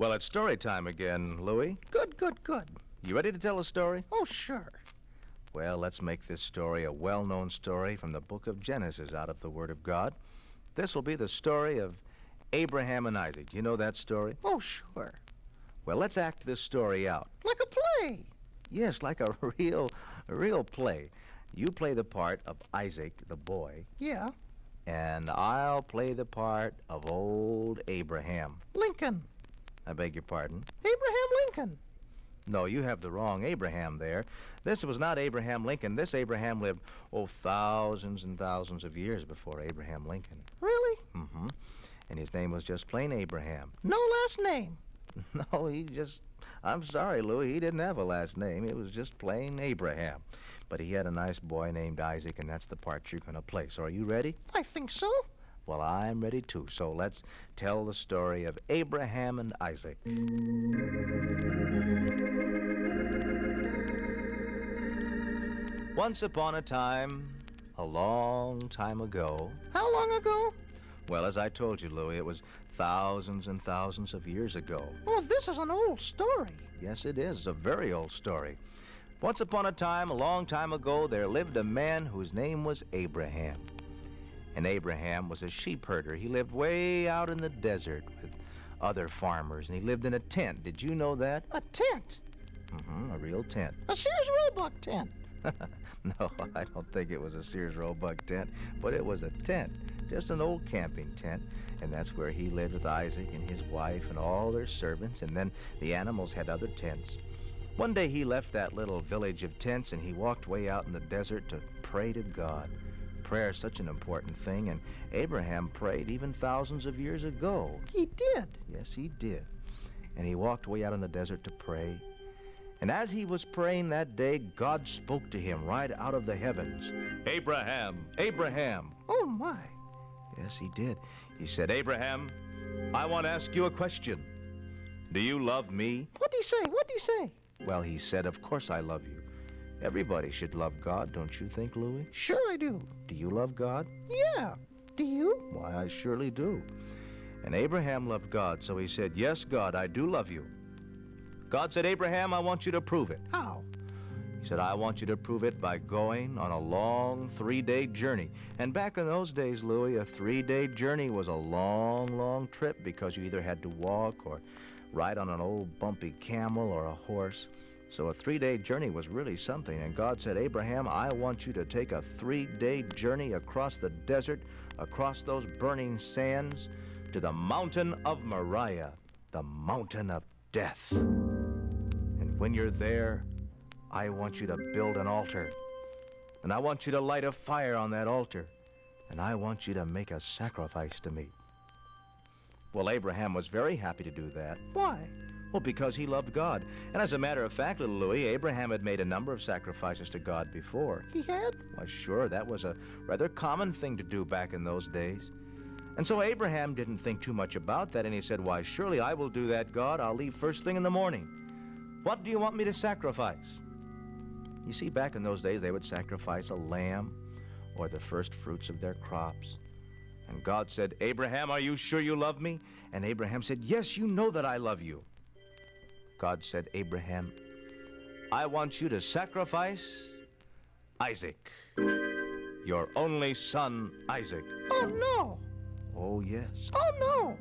Well, it's story time again, Louie. Good. You ready to tell a story? Oh, sure. Well, let's make this story a well-known story from the book of Genesis out of the Word of God. This will be the story of Abraham and Isaac. Do you know that story? Oh, sure. Well, let's act this story out. Like a play. Yes, like a real play. You play the part of Isaac, the boy, Yeah. and I'll play the part of old Abraham. Lincoln. I beg your pardon? Abraham Lincoln. No, you have the wrong Abraham there. This was not Abraham Lincoln. This Abraham lived, thousands and thousands of years before Abraham Lincoln. Really? Mm-hmm. And his name was just plain Abraham. No last name. No, I'm sorry, Louie, he didn't have a last name. It was just plain Abraham. But he had a nice boy named Isaac, and that's the part you're going to play. So are you ready? I think so. Well, I'm ready too. So let's tell the story of Abraham and Isaac. Once upon a time, a long time ago. How long ago? Well, as I told you, Louie, it was thousands and thousands of years ago. Oh, this is an old story. Yes, it is. A very old story. Once upon a time, a long time ago, there lived a man whose name was Abraham. And Abraham was a sheep herder. He lived way out in the desert with other farmers, and he lived in a tent. Did you know that? A tent. Mm-hmm, a real tent. A Sears Roebuck tent. No, I don't think it was a Sears Roebuck tent, but it was a tent, just an old camping tent, and that's where he lived with Isaac and his wife and all their servants, and then the animals had other tents. One day he left that little village of tents and he walked way out in the desert to pray to God. Prayer is such an important thing, and Abraham prayed even thousands of years ago. He did. Yes, he did. And he walked way out in the desert to pray. And as he was praying that day, God spoke to him right out of the heavens. Abraham, Abraham. Oh, my. Yes, he did. He said, Abraham, I want to ask you a question. Do you love me? What'd he say? Well, he said, of course I love you. Everybody should love God, don't you think, Louie? Sure I do. Do you love God? Yeah. Do you? Why, I surely do. And Abraham loved God, so he said, yes, God, I do love you. God said, Abraham, I want you to prove it. How? He said, I want you to prove it by going on a long 3-day journey. And back in those days, Louie, a 3-day journey was a long trip because you either had to walk or ride on an old bumpy camel or a horse. So a 3-day journey was really something. And God said, Abraham, I want you to take a 3-day journey across the desert, across those burning sands, to the mountain of Moriah, the mountain of death. And when you're there, I want you to build an altar. And I want you to light a fire on that altar. And I want you to make a sacrifice to me. Well, Abraham was very happy to do that. Why? Well, because he loved God. And as a matter of fact, little Louie, Abraham had made a number of sacrifices to God before. He had? Why, sure, that was a rather common thing to do back in those days. And so Abraham didn't think too much about that, and he said, why, surely I will do that, God. I'll leave first thing in the morning. What do you want me to sacrifice? You see, back in those days, they would sacrifice a lamb or the first fruits of their crops. And God said, Abraham, are you sure you love me? And Abraham said, yes, you know that I love you. God said, Abraham, I want you to sacrifice Isaac, your only son, Isaac. Oh, no. Oh, yes. Oh, no.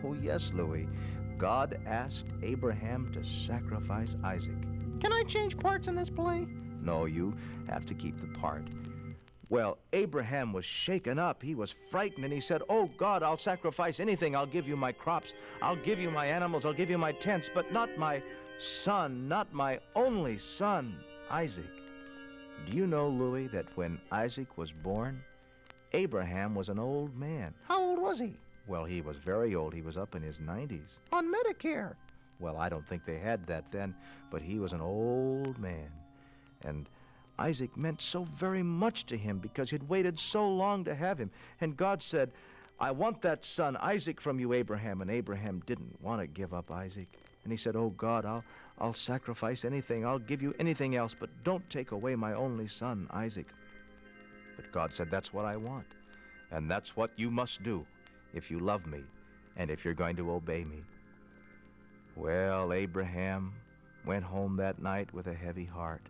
Oh, yes, Louie. God asked Abraham to sacrifice Isaac. Can I change parts in this play? No, you have to keep the part. Well, Abraham was shaken up. He was frightened, and he said, oh, God, I'll sacrifice anything. I'll give you my crops. I'll give you my animals. I'll give you my tents, but not my son, not my only son, Isaac. Do you know, Louie, that when Isaac was born, Abraham was an old man? How old was he? Well, he was very old. He was up in his 90s. On Medicare. Well, I don't think they had that then, but he was an old man. And Isaac meant so very much to him because he'd waited so long to have him. And God said, I want that son, Isaac, from you, Abraham. And Abraham didn't want to give up Isaac. And he said, oh, God, I'll sacrifice anything. I'll give you anything else, but don't take away my only son, Isaac. But God said, that's what I want. And that's what you must do if you love me and if you're going to obey me. Well, Abraham went home that night with a heavy heart.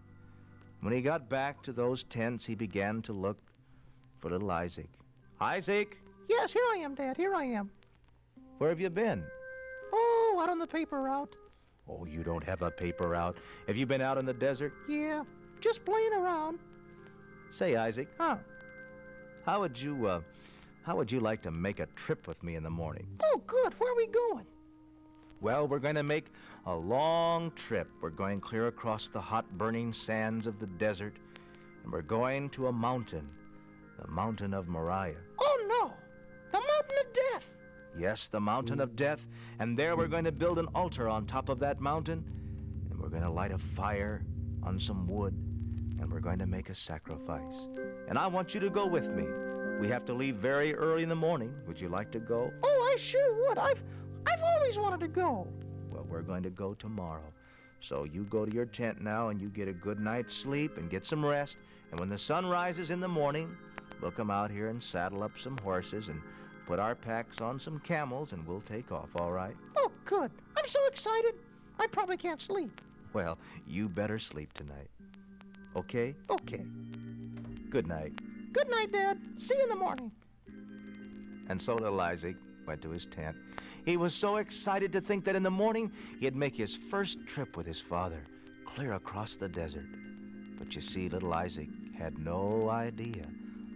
When he got back to those tents, he began to look for little Isaac. Isaac, Yes, here I am, Dad. Here I am. where have you been? Oh, out on the paper route. Oh, you don't have a paper route. Have you been out in the desert? Yeah, just playing around. Say, Isaac, Huh. how would you like to make a trip with me in the morning? Oh, good. Where are we going? Well, we're going to make a long trip. We're going clear across the hot, burning sands of the desert, and we're going to a mountain, the mountain of Moriah. Oh, no. The mountain of death. Yes, the mountain of death, and there we're going to build an altar on top of that mountain, and we're going to light a fire on some wood, and we're going to make a sacrifice. And I want you to go with me. We have to leave very early in the morning. Would you like to go? Oh, I sure would. I've always wanted to go. Well, we're going to go tomorrow. So you go to your tent now and you get a good night's sleep and get some rest. And when the sun rises in the morning, we'll come out here and saddle up some horses and put our packs on some camels and we'll take off, all right? Oh, good. I'm so excited. I probably can't sleep. Well, you better sleep tonight. Okay? Okay. Good night. Good night, Dad. See you in the morning. And so little Isaac went to his tent. He was so excited to think that in the morning he'd make his first trip with his father, clear across the desert. But you see, little Isaac had no idea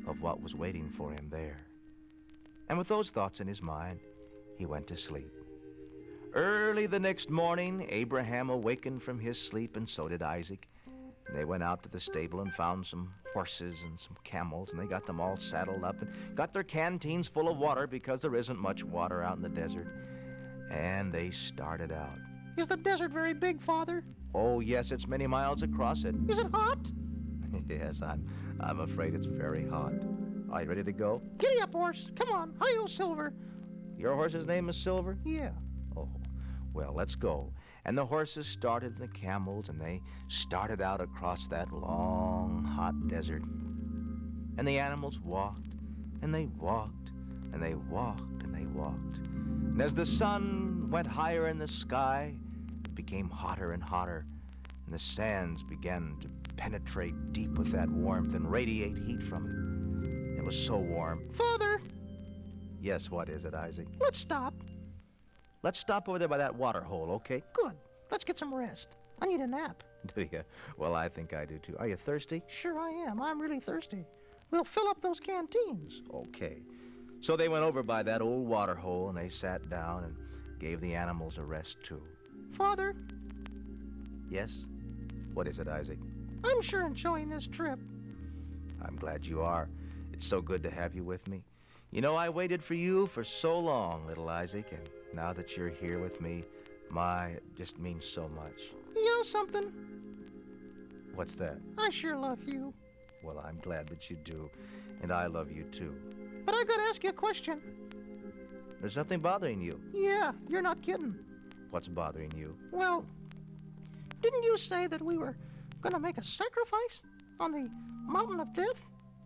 of what was waiting for him there. And with those thoughts in his mind, he went to sleep. Early the next morning, Abraham awakened from his sleep, and so did Isaac. And they went out to the stable and found some horses and some camels, and they got them all saddled up and got their canteens full of water because there isn't much water out in the desert. And they started out. Is the desert very big, Father? Oh, yes, it's many miles across it. Is it hot? Yes, I'm afraid it's very hot. Are you ready to go? Giddy up, horse. Come on. Hi-yo, Silver. Your horse's name is Silver? Yeah. Oh, well, let's go. And the horses started, and the camels, and they started out across that long, hot desert. And the animals walked, and they walked, and they walked, and they walked. And as the sun went higher in the sky, it became hotter and hotter, and the sands began to penetrate deep with that warmth and radiate heat from it. It was so warm. Father, Yes, what is it, Isaac? let's stop. Let's stop over there by that water hole, okay? Good. Let's get some rest. I need a nap. Do you? Well, I think I do, too. Are you thirsty? Sure I am. I'm really thirsty. We'll fill up those canteens. Okay. So they went over by that old water hole, and they sat down and gave the animals a rest, too. Father, Yes? What is it, Isaac? I'm sure enjoying this trip. I'm glad you are. It's so good to have you with me. You know, I waited for you for so long, little Isaac, and now that you're here with me, it just means so much. You know something? What's that? I sure love you. Well, I'm glad that you do, and I love you, too. But I gotta ask you a question. There's something bothering you. Yeah, you're not kidding. What's bothering you? Well, didn't you say that we were gonna make a sacrifice on the mountain of death?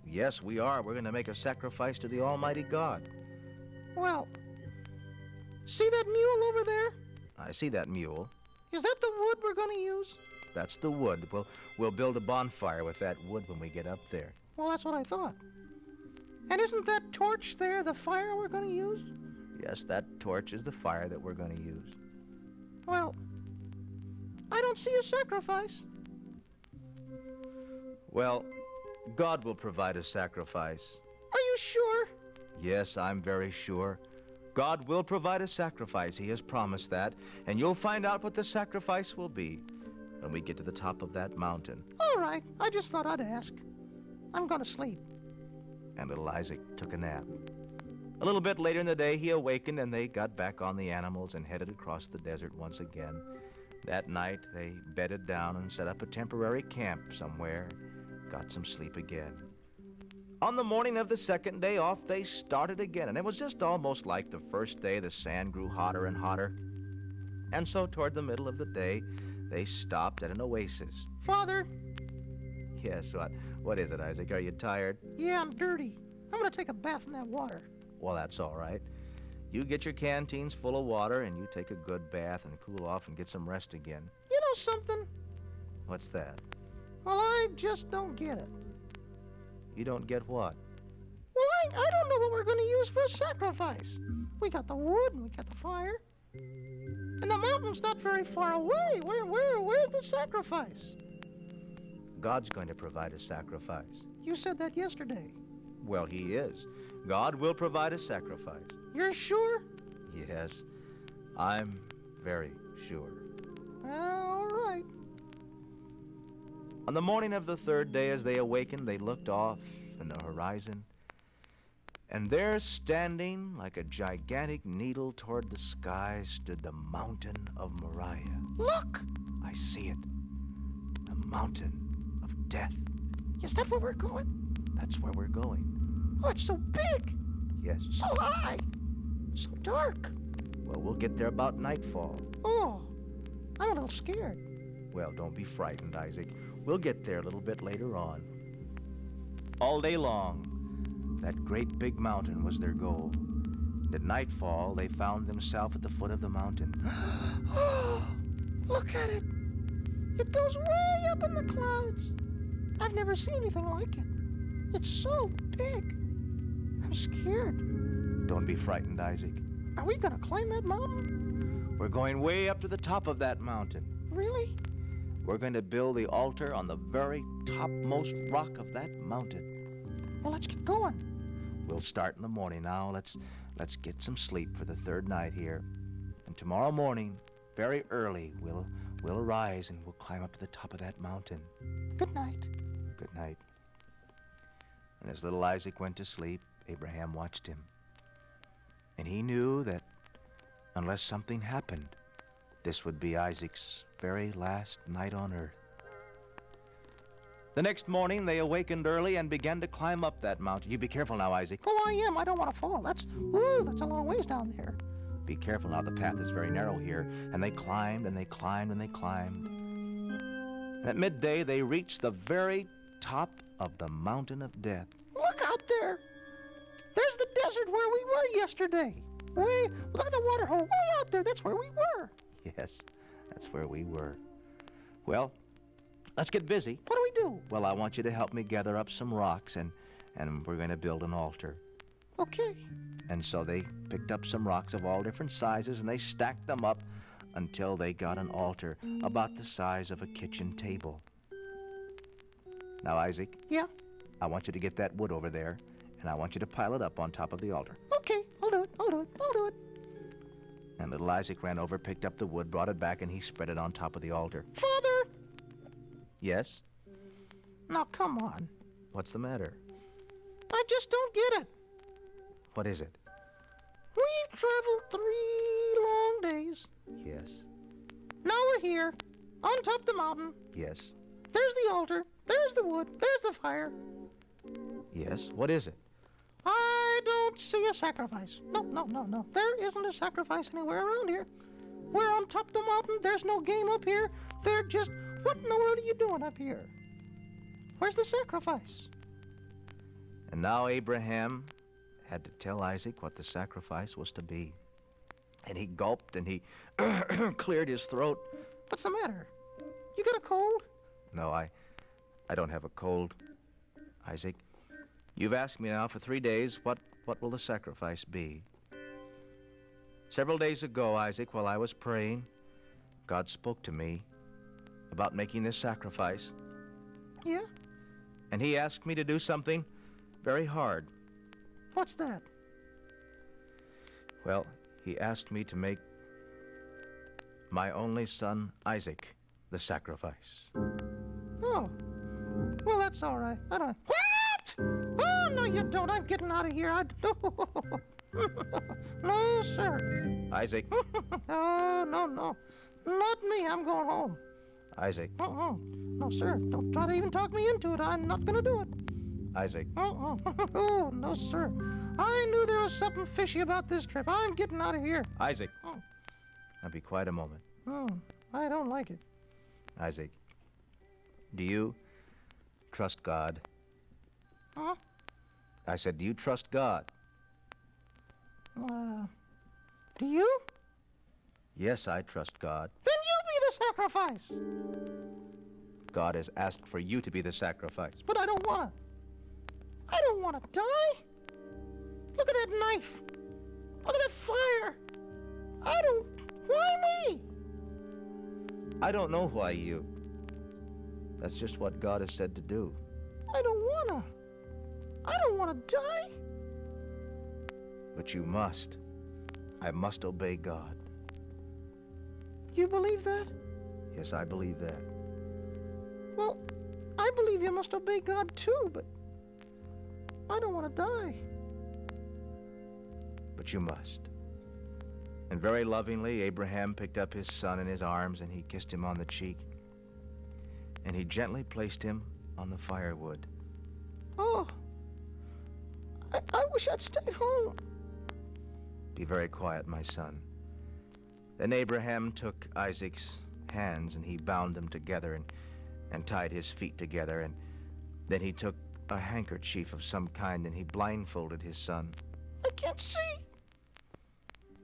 Yes, we are. We're going to make a sacrifice to the Almighty God. Well, see that mule over there? I see that mule. Is that the wood we're gonna use? That's the wood. We'll build a bonfire with that wood when we get up there. Well, that's what I thought. And isn't that torch there the fire we're gonna use? Yes, that torch is the fire that we're going to use. Well, I don't see a sacrifice. Well, God will provide a sacrifice. Are you sure? Yes, I'm very sure. God will provide a sacrifice. He has promised that. And you'll find out what the sacrifice will be when we get to the top of that mountain. All right, I just thought I'd ask. I'm gonna sleep. And little Isaac took a nap. A little bit later in the day, he awakened, and they got back on the animals and headed across the desert once again. That night, they bedded down and set up a temporary camp somewhere, got some sleep again. On the morning of the second day off, they started again, and it was just almost like the first day. The sand grew hotter and hotter. And so toward the middle of the day, they stopped at an oasis. Father? Yes, what is it, Isaac? Are you tired? Yeah, I'm dirty. I'm gonna take a bath in that water. Well, that's all right. You get your canteens full of water, and you take a good bath and cool off and get some rest again. You know something? What's that? Well, I just don't get it. You don't get what? Well, I don't know what we're going to use for a sacrifice. We got the wood and we got the fire. And the mountain's not very far away. Where's the sacrifice? God's going to provide a sacrifice. You said that yesterday. Well, he is. God will provide a sacrifice. You're sure? Yes, I'm very sure. All right. On the morning of the third day, as they awakened, they looked off in the horizon, and there, standing like a gigantic needle toward the sky, stood the mountain of Moriah. Look! I see it. The mountain of death. Is that where we're going? That's where we're going. Oh, it's so big. Yes. So high. So dark. Well, we'll get there about nightfall. Oh, I'm a little scared. Well, don't be frightened, Isaac. We'll get there a little bit later on. All day long, that great big mountain was their goal. And at nightfall, they found themselves at the foot of the mountain. Oh, look at it. It goes way up in the clouds. I've never seen anything like it. It's so big. I'm scared. Don't be frightened, Isaac. Are we going to climb that mountain? We're going way up to the top of that mountain. Really? We're going to build the altar on the very topmost rock of that mountain. Well, let's get going. We'll start in the morning now. Let's get some sleep for the third night here. And tomorrow morning, very early, we'll arise and we'll climb up to the top of that mountain. Good night. Good night. And as little Isaac went to sleep, Abraham watched him. And he knew that unless something happened, this would be Isaac's very last night on earth. The next morning, they awakened early and began to climb up that mountain. You be careful now, Isaac. Oh, I am. I don't want to fall. That's a long ways down there. Be careful now. The path is very narrow here. And they climbed and they climbed and they climbed. And at midday, they reached the very top of the mountain of death. Look out there. There's the desert where we were yesterday. Look at the water hole way out there. That's where we were. Yes, that's where we were. Well, let's get busy. What do we do? Well, I want you to help me gather up some rocks, and we're going to build an altar. Okay. And so they picked up some rocks of all different sizes, and they stacked them up until they got an altar about the size of a kitchen table. Now, Isaac. Yeah? I want you to get that wood over there, and I want you to pile it up on top of the altar. Okay, I'll do it. And little Isaac ran over, picked up the wood, brought it back, and he spread it on top of the altar. Father! Yes? Now, come on. What's the matter? I just don't get it. What is it? We've traveled 3 long days. Yes. Now we're here, on top of the mountain. Yes. There's the altar. There's the wood. There's the fire. Yes? What is it? I don't see a sacrifice. No. There isn't a sacrifice anywhere around here. We're on top of the mountain. There's no game up here. They're just... What in the world are you doing up here? Where's the sacrifice? And now Abraham had to tell Isaac what the sacrifice was to be. And he gulped and he cleared his throat. What's the matter? You got a cold? No, I don't have a cold. Isaac, you've asked me now for 3 days, what will the sacrifice be? Several days ago, Isaac, while I was praying, God spoke to me about making this sacrifice. Yeah? And he asked me to do something very hard. What's that? Well, he asked me to make my only son, Isaac, the sacrifice. Oh. Well, that's all right. I don't... What? Oh, no, you don't. I'm getting out of here. No, sir. Isaac. No. Not me. I'm going home. Isaac. No, sir. Don't try to even talk me into it. I'm not going to do it. Isaac. Oh, no, sir. I knew there was something fishy about this trip. I'm getting out of here. Isaac. Now be quiet a moment. I don't like it. Isaac, do you trust God? Huh? I said, do you trust God? Do you? Yes, I trust God. Then you be the sacrifice. God has asked for you to be the sacrifice. But I don't want to. I don't want to die. Look at that knife. Look at that fire. Why me? I don't know why you. That's just what God has said to do. I don't want to. I don't want to die. But you must. I must obey God. You believe that? Yes, I believe that. Well, I believe you must obey God too, but I don't want to die. But you must. And very lovingly, Abraham picked up his son in his arms and he kissed him on the cheek. And he gently placed him on the firewood. Oh, I wish I'd stayed home. Be very quiet, my son. Then Abraham took Isaac's hands and he bound them together and tied his feet together, and then he took a handkerchief of some kind and he blindfolded his son. I can't see.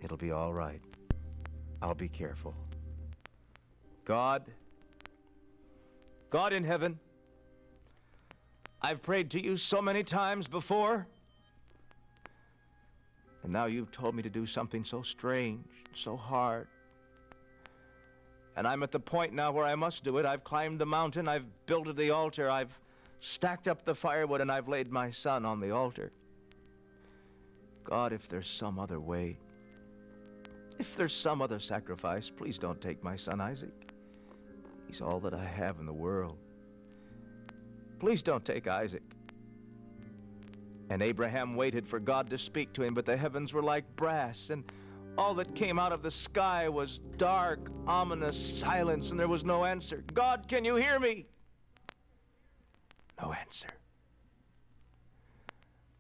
It'll be all right. I'll be careful. God in heaven, I've prayed to you so many times before, and now you've told me to do something so strange, so hard. And I'm at the point now where I must do it. I've climbed the mountain, I've built the altar, I've stacked up the firewood, and I've laid my son on the altar. God, if there's some other way, if there's some other sacrifice, please don't take my son Isaac. He's all that I have in the world. Please don't take Isaac. And Abraham waited for God to speak to him, but the heavens were like brass, and all that came out of the sky was dark, ominous silence, and there was no answer. God, can you hear me? No answer.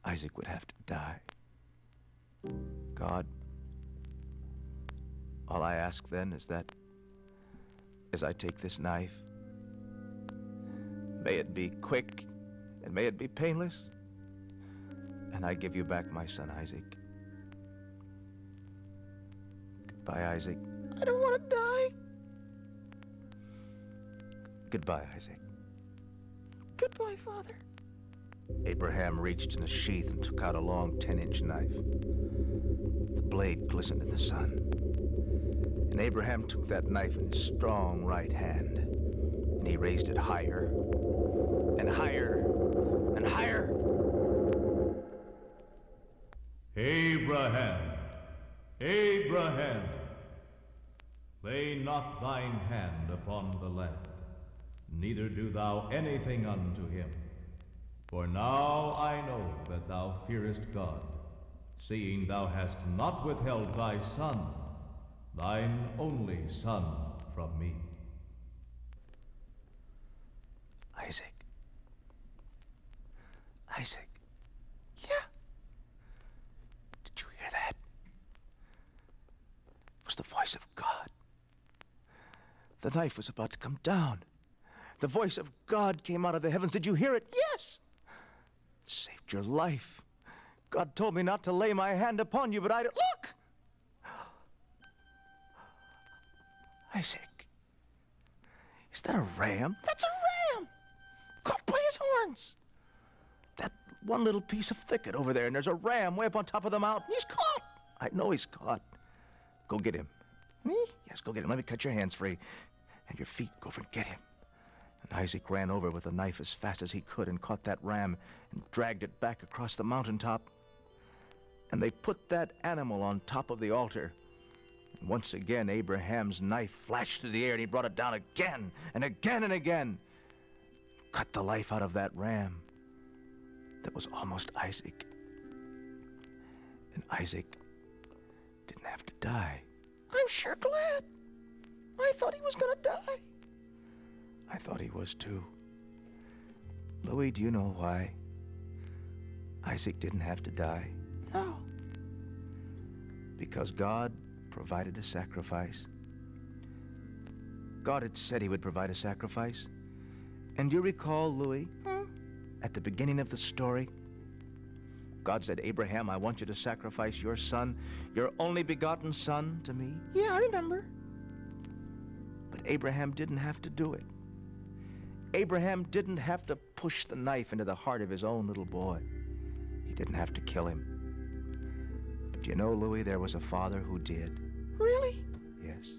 Isaac would have to die. God, all I ask then is that as I take this knife, may it be quick and may it be painless, and I give you back my son Isaac. Goodbye, Isaac. I don't want to die. Goodbye, Isaac. Goodbye, Father. Abraham reached in a sheath and took out a long 10-inch knife. The blade glistened in the sun. And Abraham took that knife in his strong right hand, and he raised it higher and higher and higher. Abraham, Abraham, lay not thine hand upon the lad, neither do thou anything unto him. For now I know that thou fearest God, seeing thou hast not withheld thy son, thine only son, from me. Isaac. Isaac. Yeah. Did you hear that? It was the voice of God. The knife was about to come down. The voice of God came out of the heavens. Did you hear it? Yes. It saved your life. God told me not to lay my hand upon you, but I... Look! Isaac. Is that a ram? That's a ram. Caught by his horns. That one little piece of thicket over there, and there's a ram way up on top of the mountain. He's caught. I know he's caught. Go get him. Me? Yes, go get him. Let me cut your hands free. And your feet. Go over and get him. And Isaac ran over with the knife as fast as he could and caught that ram and dragged it back across the mountaintop. And they put that animal on top of the altar. And once again, Abraham's knife flashed through the air, and he brought it down again and again and again. Cut the life out of that ram that was almost Isaac. And Isaac didn't have to die. I'm sure glad. I thought he was going to die. I thought he was too. Louie, do you know why Isaac didn't have to die? No. Because God provided a sacrifice. God had said he would provide a sacrifice. And you recall, Louie, at the beginning of the story, God said, Abraham, I want you to sacrifice your son, your only begotten son, to me. Yeah, I remember. But Abraham didn't have to do it. Abraham didn't have to push the knife into the heart of his own little boy. He didn't have to kill him. But you know, Louie, there was a father who did. Really? Yes.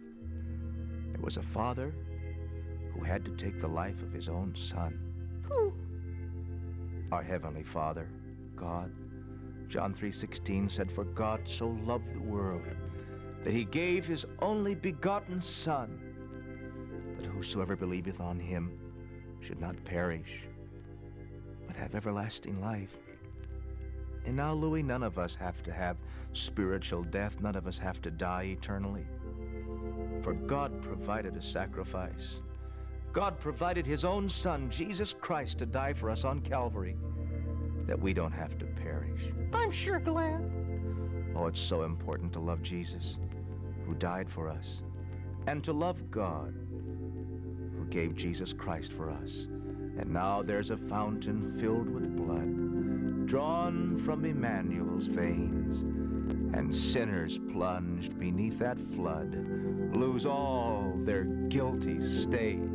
There was a father who had to take the life of his own son. Who? Our Heavenly Father, God. John 3:16 said, For God so loved the world that he gave his only begotten Son, that whosoever believeth on him should not perish, but have everlasting life. And now, Louie, none of us have to have spiritual death. None of us have to die eternally. For God provided a sacrifice. God provided his own Son, Jesus Christ, to die for us on Calvary, that we don't have to perish. I'm sure glad. Oh, it's so important to love Jesus, who died for us, and to love God, who gave Jesus Christ for us. And now there's a fountain filled with blood, drawn from Emmanuel's veins, and sinners plunged beneath that flood lose all their guilty stains.